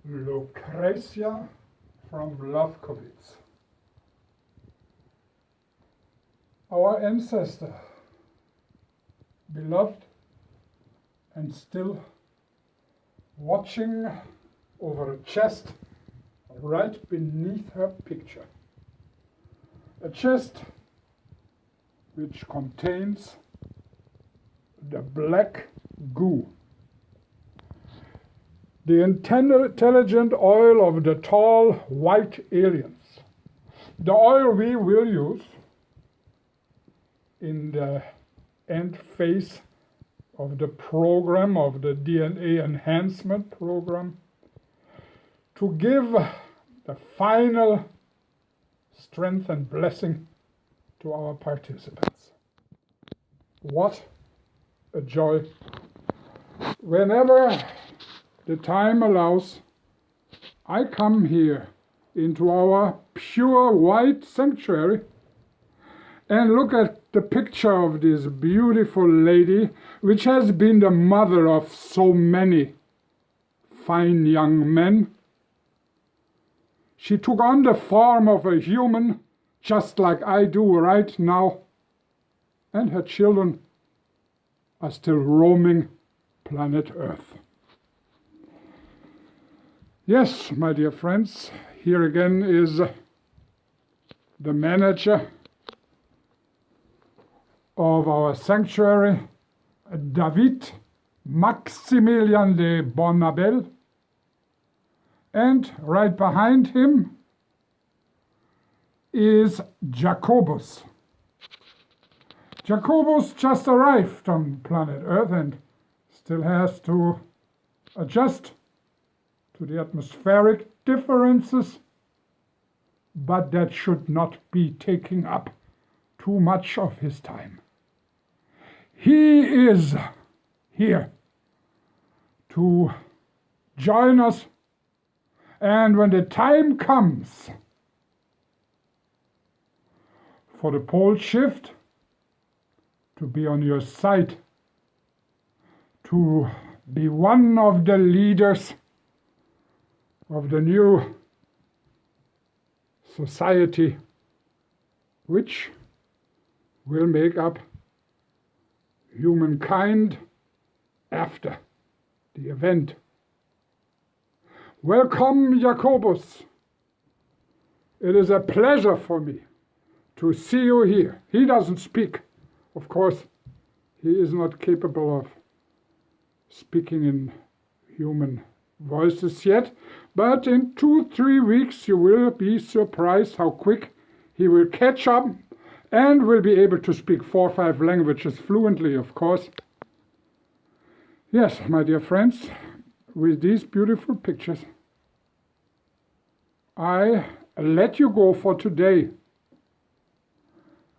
Lucretia from Lobkowitz. Our ancestor, beloved and still watching over a chest right beneath her picture. A chest which contains the black goo, the intelligent oil of the tall white aliens, the oil we will use in the end phase of the program, of the DNA enhancement program, to give the final strength and blessing to our participants. What a joy. Whenever the time allows, I come here into our pure white sanctuary and look at the picture of this beautiful lady, which has been the mother of so many fine young men. She took on the form of a human, just like I do right now, and her children are still roaming planet Earth. Yes, my dear friends, here again is the manager of our sanctuary, David Maximilian de Bonnabel, and right behind him is Jacobus. Jacobus just arrived on planet Earth and still has to adjust to the atmospheric differences, but that should not be taking up too much of his time. He is here to join us, and when the time comes for the pole shift, to be on your side, to be one of the leaders of the new society, which will make up humankind after the event. Welcome, Jacobus. It is a pleasure for me to see you here. He doesn't speak. Of course, he is not capable of speaking in human voices yet, but in 2-3 weeks you will be surprised how quick he will catch up and will be able to speak 4 or 5 languages fluently, of course. Yes, my dear friends, with these beautiful pictures, I let you go for today.